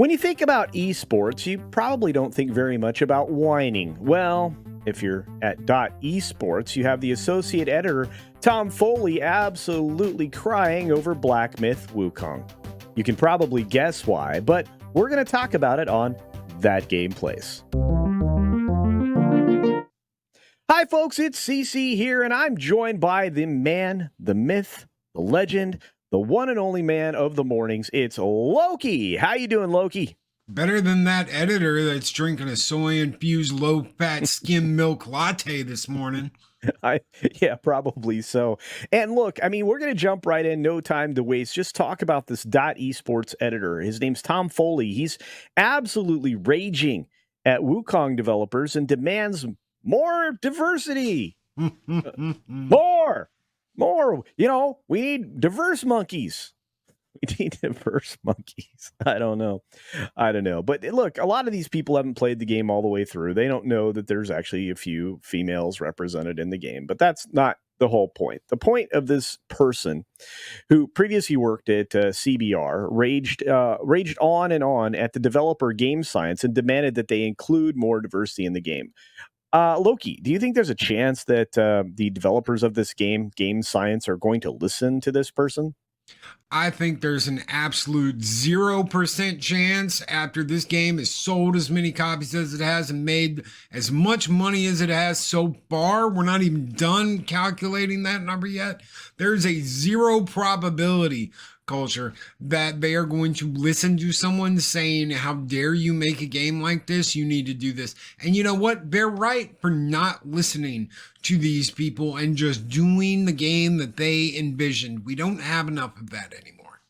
When you think about esports, you probably don't think very much about whining. Well, if you're at Esports, you have the associate editor, Tom Foley, absolutely crying over Black Myth Wukong. You can probably guess why, but we're going to talk about it on That Game Place. Hi, folks, it's CC here, and I'm joined by the man, the myth, the legend, the one and only man of the mornings. It's Loki. How you doing, Loki? Better than that editor that's drinking a soy-infused low-fat skim milk latte this morning. Yeah, probably so. And look, I mean, we're going to jump right in, no time to waste. Just talk about this Esports editor. His name's Tom Foley. He's absolutely raging at Wukong developers and demands more diversity. More. You know, we need diverse monkeys. We need diverse monkeys. I don't know. But look, a lot of these people haven't played the game all the way through. They don't know that there's actually a few females represented in the game, but that's not the whole point. The point of this person who previously worked at CBR raged on and on at the developer Game Science and demanded that they include more diversity in the game. Loki, do you think there's a chance that the developers of this game, Game Science, are going to listen to this person? I think there's an absolute 0% chance after this game has sold as many copies as it has and made as much money as it has so far. We're not even done calculating that number yet. There's a zero probability, culture, that they are going to listen to someone saying, how dare you make a game like this? You need to do this. And you know what? They're right for not listening to these people and just doing the game that they envisioned. We don't have enough of that anymore.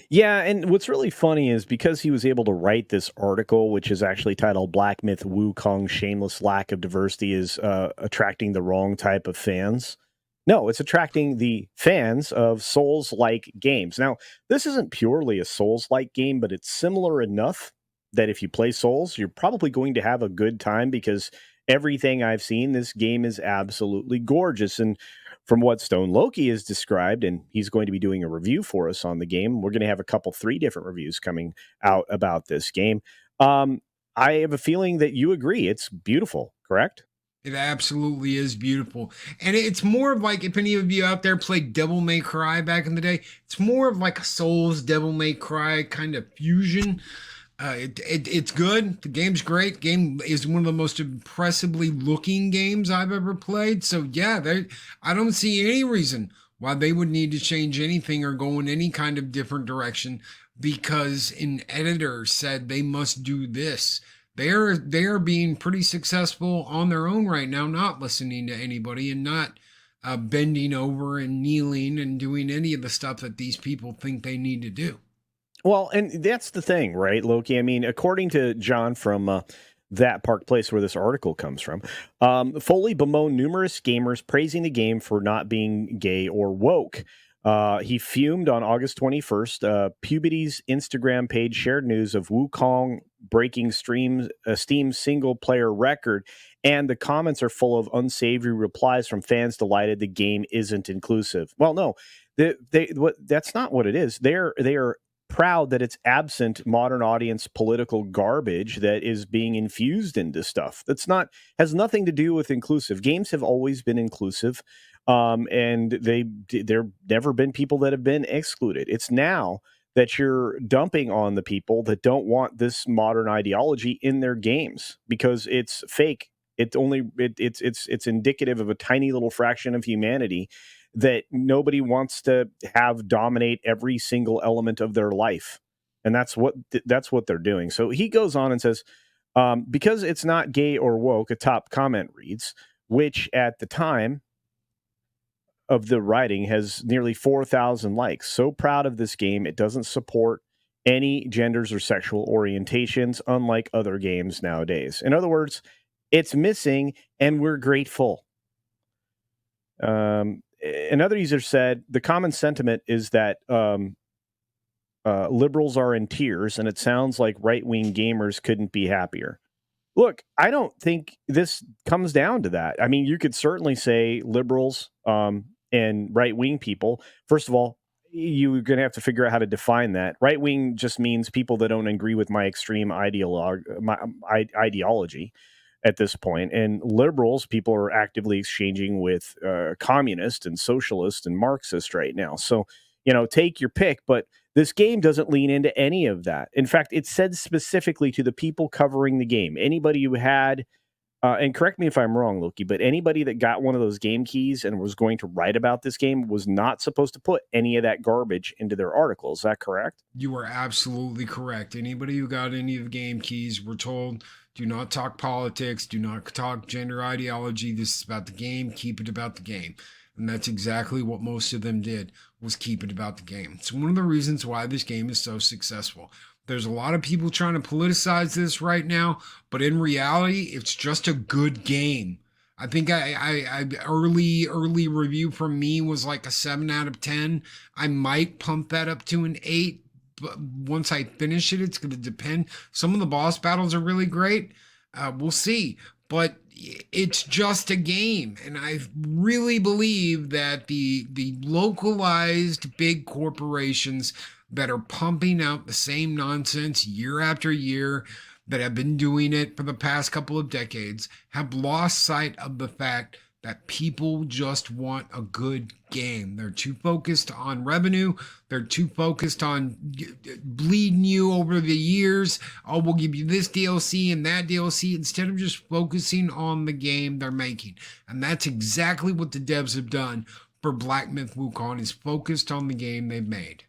Yeah, and what's really funny is because he was able to write this article, which is actually titled Black Myth Wukong Shameless Lack of Diversity is Attracting the Wrong Type of Fans. No, it's attracting the fans of Souls-like games. Now, this isn't purely a Souls-like game, but it's similar enough that if you play Souls, you're probably going to have a good time because everything I've seen, this game is absolutely gorgeous. And from what Stone Loki has described, and he's going to be doing a review for us on the game, we're going to have three different reviews coming out about this game. I have a feeling that you agree. It's beautiful, correct? It absolutely is beautiful. And it's more of like, if any of you out there played Devil May Cry back in the day, it's more of like a Souls Devil May Cry kind of fusion. It's good. The game's great. Game is one of the most impressively looking games I've ever played. So yeah, I don't see any reason why they would need to change anything or go in any kind of different direction because an editor said they must do this. They're being pretty successful on their own right now, not listening to anybody and not bending over and kneeling and doing any of the stuff that these people think they need to do. Well, and that's the thing, right, Loki? I mean, according to John from that Park Place where this article comes from, Foley bemoaned numerous gamers praising the game for not being gay or woke. He fumed on August 21st. Puberty's Instagram page shared news of Wukong breaking Steam single-player record, and the comments are full of unsavory replies from fans delighted the game isn't inclusive. Well, no, that's not what it is. They are proud that it's absent modern audience political garbage that is being infused into stuff. Has nothing to do with inclusive. Games have always been inclusive. And there never been people that have been excluded. It's now that you're dumping on the people that don't want this modern ideology in their games because it's fake. It's indicative of a tiny little fraction of humanity that nobody wants to have dominate every single element of their life, and that's what they're doing. So he goes on and says, because it's not gay or woke, a top comment reads, which at the time of the writing has nearly 4,000 likes. So proud of this game. It doesn't support any genders or sexual orientations, unlike other games nowadays. In other words, it's missing, and we're grateful. Another user said, the common sentiment is that liberals are in tears, and it sounds like right-wing gamers couldn't be happier. Look, I don't think this comes down to that. I mean, you could certainly say liberals and right-wing people. First of all, you're going to have to figure out how to define that. Right wing just means people that don't agree with my extreme ideology at this point. And liberals, people are actively exchanging with communists and socialists and Marxists right now. So, take your pick, but this game doesn't lean into any of that. In fact, it said specifically to the people covering the game, anybody who had and correct me if I'm wrong, Loki, but anybody that got one of those game keys and was going to write about this game was not supposed to put any of that garbage into their article. Is that correct? You are absolutely correct. Anybody who got any of the game keys were told, do not talk politics, do not talk gender ideology. This is about the game. Keep it about the game. And that's exactly what most of them did, was keep it about the game. It's one of the reasons why this game is so successful. There's a lot of people trying to politicize this right now, but in reality, it's just a good game. I think I early review from me was like a 7 out of 10. I might pump that up to an 8, but once I finish it, it's going to depend. Some of the boss battles are really great. We'll see, but it's just a game, and I really believe that the localized big corporations that are pumping out the same nonsense year after year, that have been doing it for the past couple of decades, have lost sight of the fact that people just want a good game. They're too focused on revenue. They're too focused on bleeding you over the years. Oh, we'll give you this DLC and that DLC, instead of just focusing on the game they're making. And that's exactly what the devs have done for Black Myth Wukong, is focused on the game they've made.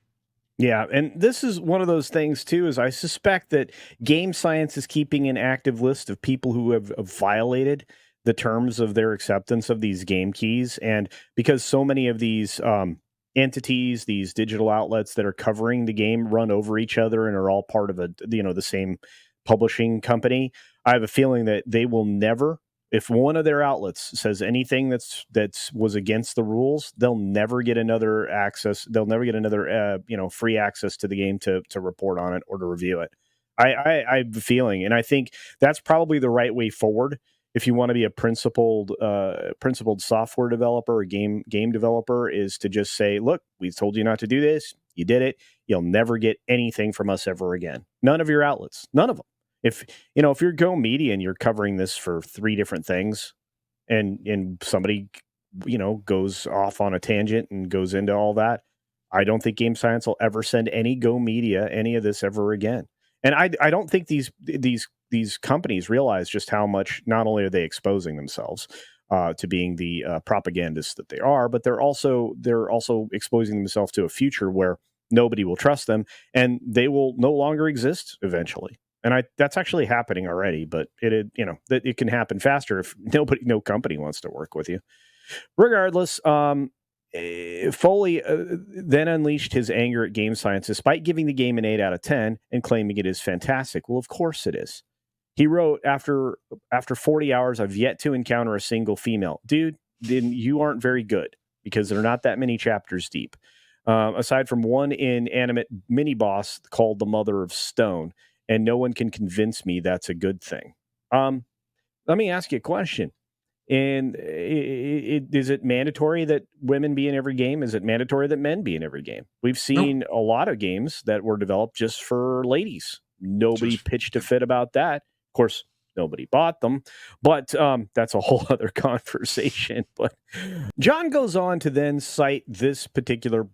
Yeah, and this is one of those things too, is I suspect that Game Science is keeping an active list of people who have violated the terms of their acceptance of these game keys. And because so many of these entities, these digital outlets that are covering the game run over each other and are all part of the same publishing company, I have a feeling that they will never, if one of their outlets says anything that's was against the rules, they'll never get another access. They'll never get another free access to the game to report on it or to review it. I have a feeling, and I think that's probably the right way forward if you want to be a principled software developer or game developer, is to just say, look, we told you not to do this. You did it. You'll never get anything from us ever again. None of your outlets. None of them. If you're Go Media and you're covering this for 3 different things, and somebody goes off on a tangent and goes into all that, I don't think Game Science will ever send any Go Media any of this ever again. And I don't think these companies realize just how much, not only are they exposing themselves to being the propagandists that they are, but they're also exposing themselves to a future where nobody will trust them and they will no longer exist eventually. And that's actually happening already, but it can happen faster if no company wants to work with you. Regardless, Foley then unleashed his anger at Game Science, despite giving the game an 8 out of 10 and claiming it is fantastic. Well, of course it is. He wrote, after 40 hours, I've yet to encounter a single female. Dude, then you aren't very good, because they're not that many chapters deep. Aside from one inanimate mini boss called the Mother of Stone, and no one can convince me that's a good thing. Let me ask you a question. And is it mandatory that women be in every game? Is it mandatory that men be in every game? We've seen a lot of games that were developed just for ladies. Nobody pitched a fit about that. Of course, nobody bought them, but that's a whole other conversation. But John goes on to then cite this particular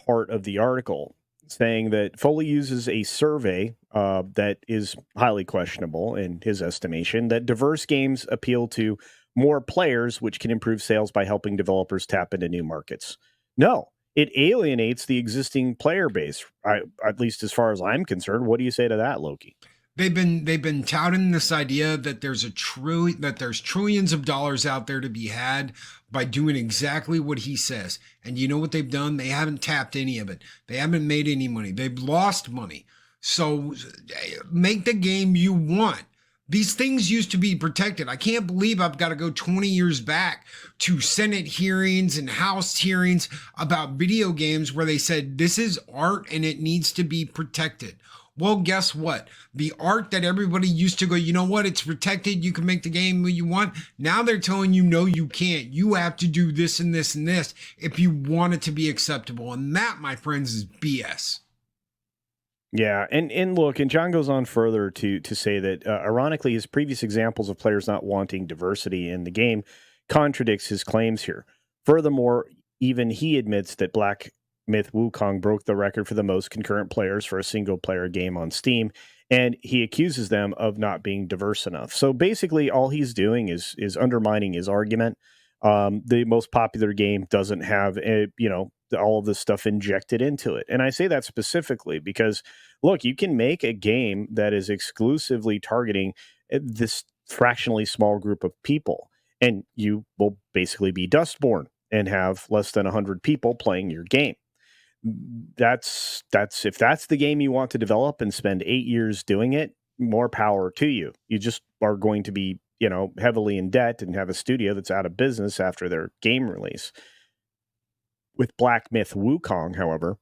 part of the article, saying that Foley uses a survey that is highly questionable in his estimation, that diverse games appeal to more players, which can improve sales by helping developers tap into new markets. No, it alienates the existing player base, at least as far as I'm concerned. What do you say to that, Loki? They've been touting this idea that there's trillions of dollars out there to be had by doing exactly what he says. And you know what they've done? They haven't tapped any of it. They haven't made any money. They've lost money. So make the game you want. These things used to be protected. I can't believe I've got to go 20 years back to Senate hearings and House hearings about video games where they said this is art and it needs to be protected. Well, guess what? The art that everybody used to go, you know what? It's protected. You can make the game you want. Now they're telling you, no, you can't. You have to do this and this and this if you want it to be acceptable. And that, my friends, is BS. Yeah, and look, and John goes on further to say that ironically, his previous examples of players not wanting diversity in the game contradicts his claims here. Furthermore, even he admits that Black Myth Wukong broke the record for the most concurrent players for a single player game on Steam, and he accuses them of not being diverse enough. So basically, all he's doing is undermining his argument. The most popular game doesn't have all of this stuff injected into it, and I say that specifically because look, you can make a game that is exclusively targeting this fractionally small group of people, and you will basically be Dustborn and have less than 100 people playing your game. That's if that's the game you want to develop and spend 8 years doing it, more power to you. You just are going to be, heavily in debt and have a studio that's out of business after their game release. With Black Myth Wukong, however,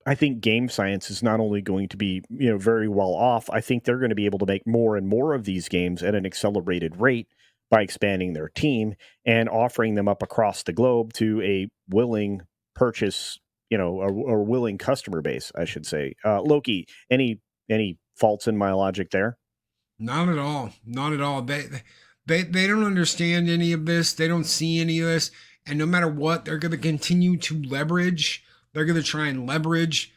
I think game science is not only going to be, very well off, I think they're going to be able to make more and more of these games at an accelerated rate by expanding their team and offering them up across the globe to a willing purchase, or willing customer base, I should say. Loki, any faults in my logic there? Not at all. Not at all. They don't understand any of this. They don't see any of this. And no matter what, they're going to continue to leverage. They're going to try and leverage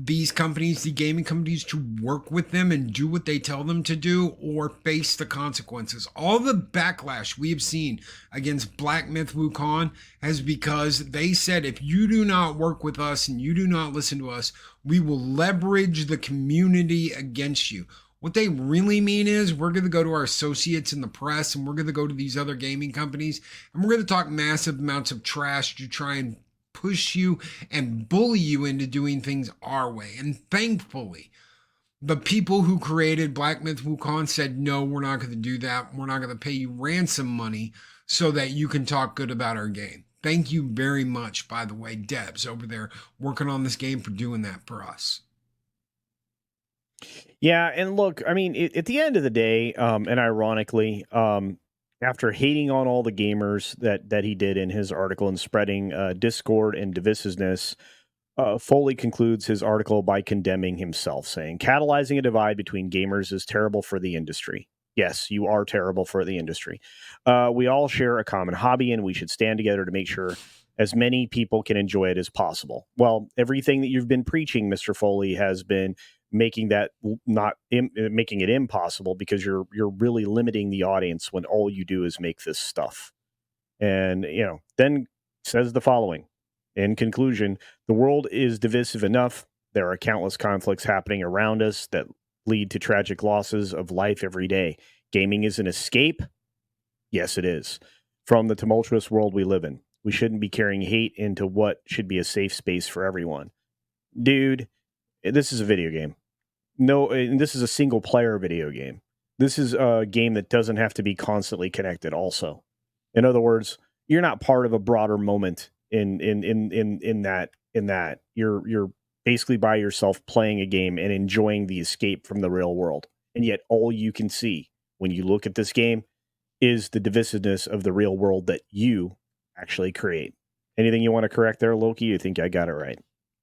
these companies, the gaming companies, to work with them and do what they tell them to do or face the consequences. All the backlash we have seen against Black Myth Wukong has because they said, if you do not work with us and you do not listen to us, we will leverage the community against you. What they really mean is we're going to go to our associates in the press and we're going to go to these other gaming companies and we're going to talk massive amounts of trash to try and push you and bully you into doing things our way. And thankfully, the people who created Black Myth Wukong said, no, we're not going to do that. We're not going to pay you ransom money so that you can talk good about our game. Thank you very much, by the way, Debs over there working on this game, for doing that for us. Yeah, and look, I mean, at the end of the day, and ironically, after hating on all the gamers that he did in his article and spreading discord and divisiveness, Foley concludes his article by condemning himself, saying, "Catalyzing a divide between gamers is terrible for the industry." Yes, you are terrible for the industry. We all share a common hobby, and we should stand together to make sure as many people can enjoy it as possible. Well, everything that you've been preaching, Mr. Foley, has been making that making it impossible because you're really limiting the audience when all you do is make this stuff. And then says the following: in conclusion, the world is divisive enough. There are countless conflicts happening around us that lead to tragic losses of life every day. Gaming is an escape. Yes, it is. From the tumultuous world we live in. We shouldn't be carrying hate into what should be a safe space for everyone. Dude, this is a video game. No, and this is a single player video game. This is a game that doesn't have to be constantly connected also. In other words, you're not part of a broader moment in that. You're basically by yourself playing a game and enjoying the escape from the real world. And yet all you can see when you look at this game is the divisiveness of the real world that you actually create. Anything you want to correct there, Loki? You think I got it right?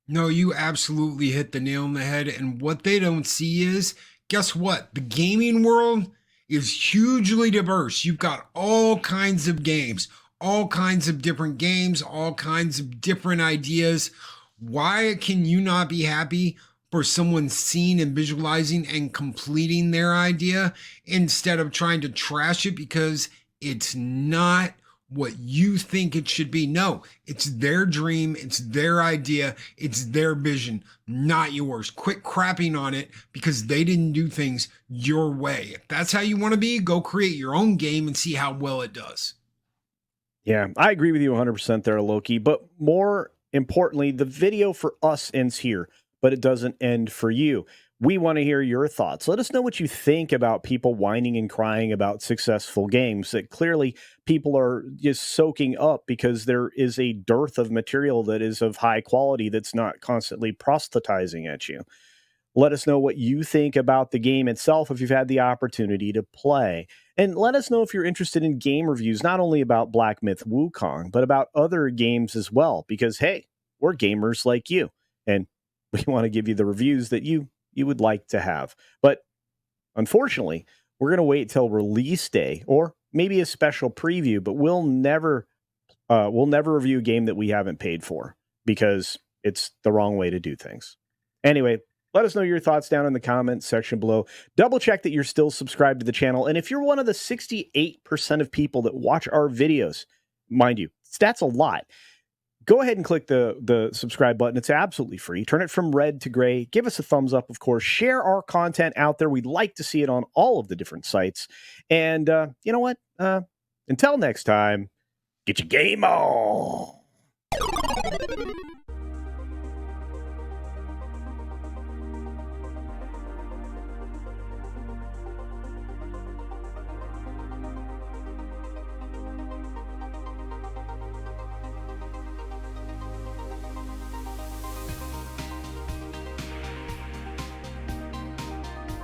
No, you absolutely hit the nail on the head. And what they don't see is, guess what? The gaming world is hugely diverse. You've got all kinds of games, all kinds of different games, all kinds of different ideas. Why can you not be happy for someone seeing and visualizing and completing their idea instead of trying to trash it because it's not what you think it should be? No, it's their dream, it's their idea, it's their vision, not yours. Quit crapping on it because they didn't do things your way. If that's how you want to be, go create your own game and see how well it does. Yeah, I agree with you 100% there, Loki. But more importantly, the video for us ends here, but it doesn't end for you. We want to hear your thoughts. Let us know what you think about people whining and crying about successful games that clearly people are just soaking up because there is a dearth of material that is of high quality that's not constantly proselytizing at you. Let us know what you think about the game itself if you've had the opportunity to play. And let us know if you're interested in game reviews, not only about Black Myth Wukong, but about other games as well. Because, hey, we're gamers like you. And we want to give you the reviews that you would like to have. But unfortunately, we're going to wait till release day or maybe a special preview, but we'll never review a game that we haven't paid for because it's the wrong way to do things. Anyway, let us know your thoughts down in the comments section below. Double check that you're still subscribed to the channel. And if you're one of the 68% of people that watch our videos, mind you, that's a lot. Go ahead and click the subscribe button. It's absolutely free. Turn it from red to gray. Give us a thumbs up, of course. Share our content out there. We'd like to see it on all of the different sites. And you know what? Until next time, get your game on.